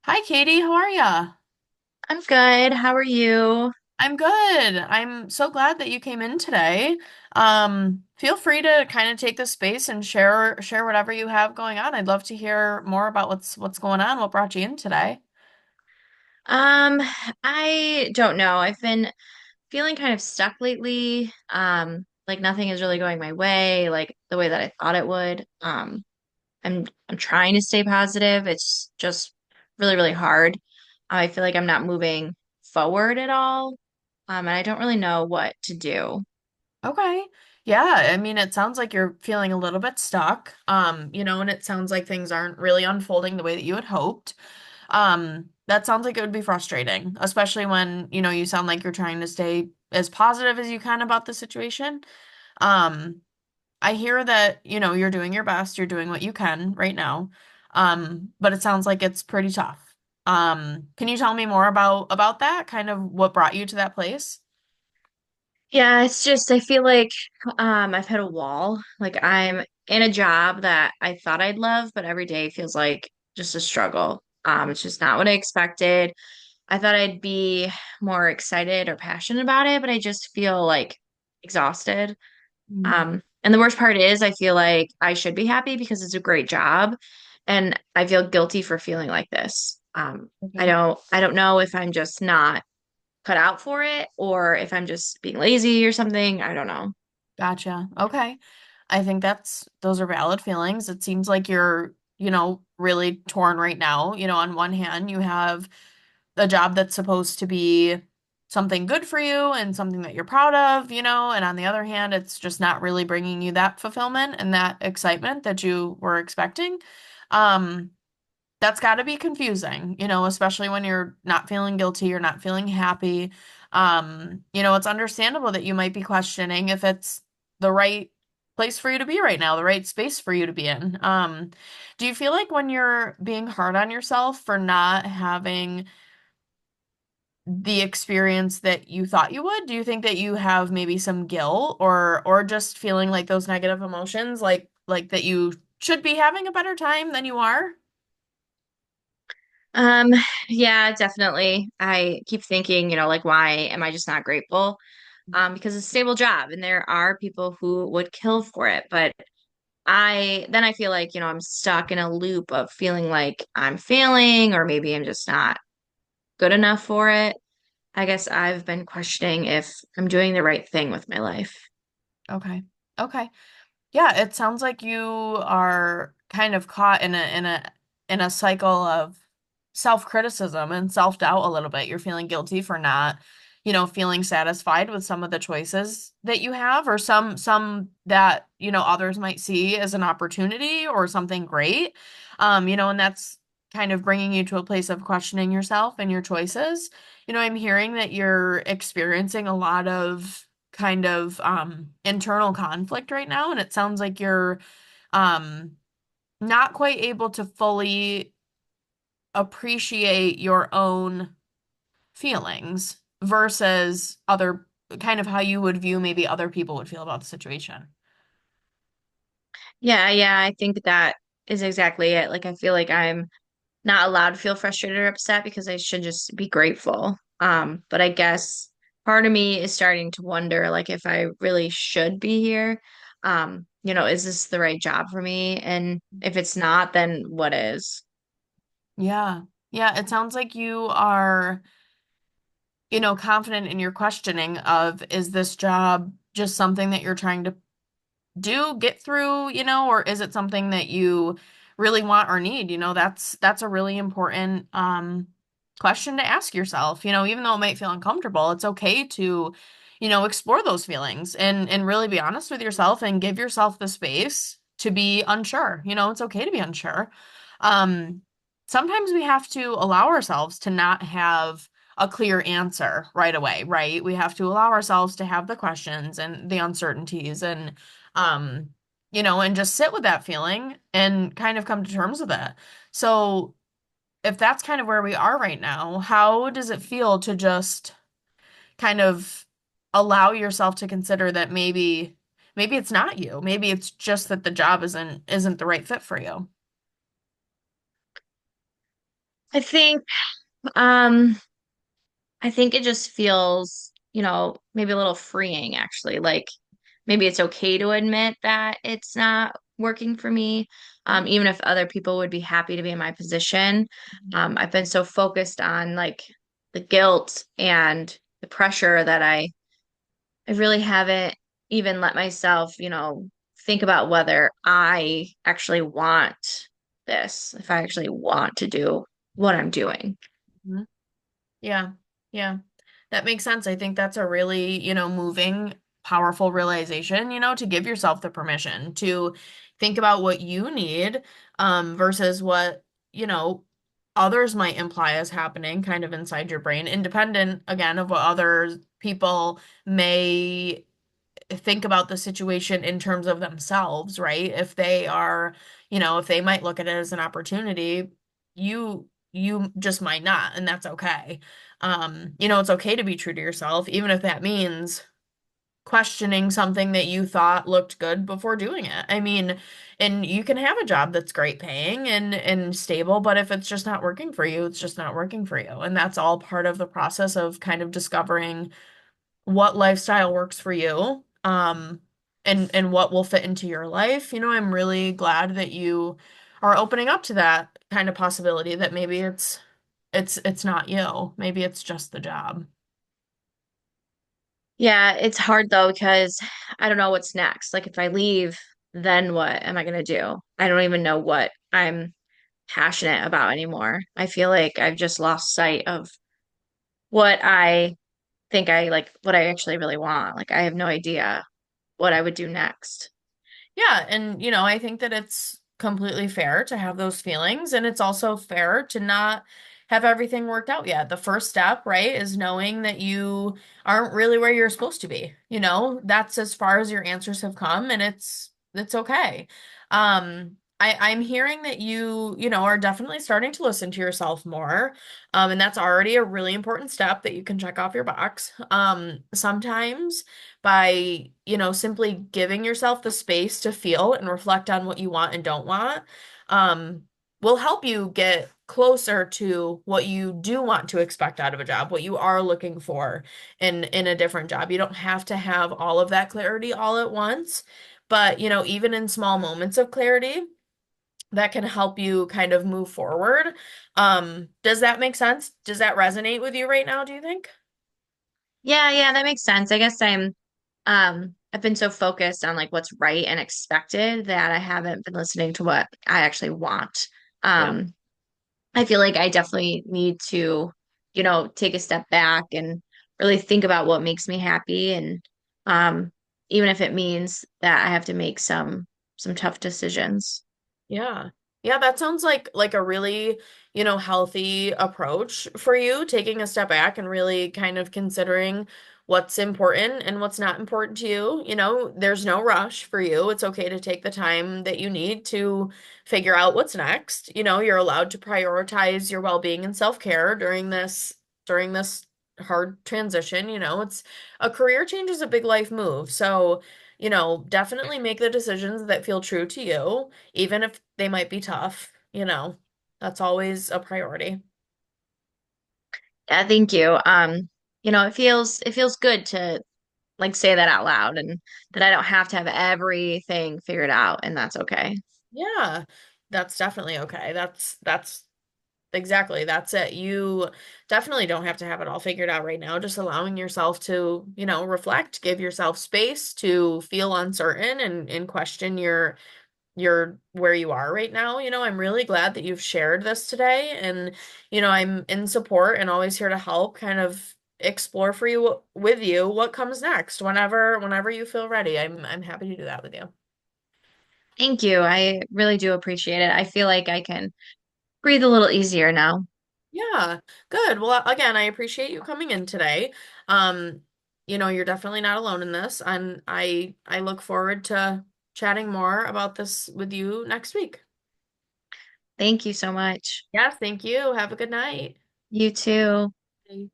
Hi, Katie. How are ya? I'm good. How are you? I'm good. I'm so glad that you came in today. Feel free to kind of take this space and share whatever you have going on. I'd love to hear more about what's going on, what brought you in today. Um, I don't know. I've been feeling kind of stuck lately. Like nothing is really going my way, like the way that I thought it would. I'm trying to stay positive. It's just really, really hard. I feel like I'm not moving forward at all. And I don't really know what to do. Okay. Yeah, I mean, it sounds like you're feeling a little bit stuck. And it sounds like things aren't really unfolding the way that you had hoped. That sounds like it would be frustrating, especially when, you sound like you're trying to stay as positive as you can about the situation. Um, I hear that, you're doing your best, you're doing what you can right now. But it sounds like it's pretty tough. Can you tell me more about that? Kind of what brought you to that place? Yeah, it's just I feel like I've hit a wall. Like I'm in a job that I thought I'd love, but every day feels like just a struggle. It's just not what I expected. I thought I'd be more excited or passionate about it, but I just feel like exhausted. Mm. And the worst part is I feel like I should be happy because it's a great job, and I feel guilty for feeling like this. Okay. I don't know if I'm just not cut out for it or if I'm just being lazy or something. I don't know. Gotcha. Okay. I think those are valid feelings. It seems like you're, really torn right now. On one hand, you have a job that's supposed to be something good for you and something that you're proud of, and on the other hand, it's just not really bringing you that fulfillment and that excitement that you were expecting. Um, that's got to be confusing, especially when you're not feeling guilty, you're not feeling happy. It's understandable that you might be questioning if it's the right place for you to be right now, the right space for you to be in. Do you feel like when you're being hard on yourself for not having the experience that you thought you would, do you think that you have maybe some guilt or just feeling like those negative emotions, like that you should be having a better time than you are? Um, yeah, definitely. I keep thinking, like, why am I just not grateful? Because it's a stable job and there are people who would kill for it. But I feel like, I'm stuck in a loop of feeling like I'm failing or maybe I'm just not good enough for it. I guess I've been questioning if I'm doing the right thing with my life. Okay. Okay. Yeah, it sounds like you are kind of caught in a cycle of self-criticism and self-doubt a little bit. You're feeling guilty for not, feeling satisfied with some of the choices that you have or some that, others might see as an opportunity or something great. And that's kind of bringing you to a place of questioning yourself and your choices. I'm hearing that you're experiencing a lot of kind of internal conflict right now, and it sounds like you're um not quite able to fully appreciate your own feelings versus other kind of how you would view maybe other people would feel about the situation. Yeah, I think that is exactly it. Like I feel like I'm not allowed to feel frustrated or upset because I should just be grateful. But I guess part of me is starting to wonder like if I really should be here. Is this the right job for me? And if it's not, then what is? Yeah. Yeah, it sounds like you are, confident in your questioning of is this job just something that you're trying to do get through, or is it something that you really want or need? That's a really important question to ask yourself. Even though it might feel uncomfortable, it's okay to, explore those feelings and really be honest with yourself and give yourself the space to be unsure. It's okay to be unsure. Um, Sometimes we have to allow ourselves to not have a clear answer right away, right? We have to allow ourselves to have the questions and the uncertainties um, and just sit with that feeling and kind of come to terms with it. So, if that's kind of where we are right now, how does it feel to just kind of allow yourself to consider that maybe it's not you. Maybe it's just that the job isn't the right fit for you. I think um I think it just feels, maybe a little freeing actually. Like maybe it's okay to admit that it's not working for me, even if other people would be happy to be in my position. I've been so focused on like the guilt and the pressure that I really haven't even let myself, think about whether I actually want this, if I actually want to do what I'm doing. Mhm. Yeah. Yeah. That makes sense. I think that's a really, moving, powerful realization, to give yourself the permission to think about what you need, versus what, you know, others might imply as happening kind of inside your brain, independent again of what other people may think about the situation in terms of themselves, right? If they are, if they might look at it as an opportunity, you just might not, and that's okay. It's okay to be true to yourself, even if that means questioning something that you thought looked good before doing it. I mean, and you can have a job that's great paying and stable, but if it's just not working for you, it's just not working for you. And that's all part of the process of kind of discovering what lifestyle works for you, and what will fit into your life. I'm really glad that you are opening up to that kind of possibility that maybe it's not you. Maybe it's just the job. Yeah, it's hard though because I don't know what's next. Like if I leave, then what am I gonna do? I don't even know what I'm passionate about anymore. I feel like I've just lost sight of what I think I like, what I actually really want. Like I have no idea what I would do next. Yeah, and I think that it's completely fair to have those feelings, and it's also fair to not have everything worked out yet. The first step, right, is knowing that you aren't really where you're supposed to be. That's as far as your answers have come, and it's okay. I'm hearing that you are definitely starting to listen to yourself more. And that's already a really important step that you can check off your box. Sometimes by, simply giving yourself the space to feel and reflect on what you want and don't want, um, will help you get closer to what you do want to expect out of a job, what you are looking for in a different job. You don't have to have all of that clarity all at once, but, even in small moments of clarity, that can help you kind of move forward. Does that make sense? Does that resonate with you right now, do you think? Yeah, yeah, that makes sense. I guess I've been so focused on like what's right and expected that I haven't been listening to what I actually want. Yeah. Um, I feel like I definitely need to, take a step back and really think about what makes me happy and um even if it means that I have to make some tough decisions. Yeah. Yeah, that sounds like a really, healthy approach for you, taking a step back and really kind of considering what's important and what's not important to you. There's no rush for you. It's okay to take the time that you need to figure out what's next. You're allowed to prioritize your well-being and self-care during this hard transition. It's a career change is a big life move. So, definitely make the decisions that feel true to you even if they might be tough, that's always a priority. Yeah, thank you. It feels good to like say that out loud and that I don't have to have everything figured out and that's okay. Yeah, that's definitely okay. That's exactly, that's it. You definitely don't have to have it all figured out right now. Just allowing yourself to, reflect, give yourself space to feel uncertain and question your where you are right now. I'm really glad that you've shared this today, and I'm in support and always here to help kind of explore for you with you what comes next whenever you feel ready. I'm happy to do that with you. Thank you. I really do appreciate it. I feel like I can breathe a little easier now. Yeah, good. Well, again, I appreciate you coming in today. Um, you're definitely not alone in this, and I look forward to chatting more about this with you next week. Thank you so much. Yes, thank you. Have a good night. You too. Bye.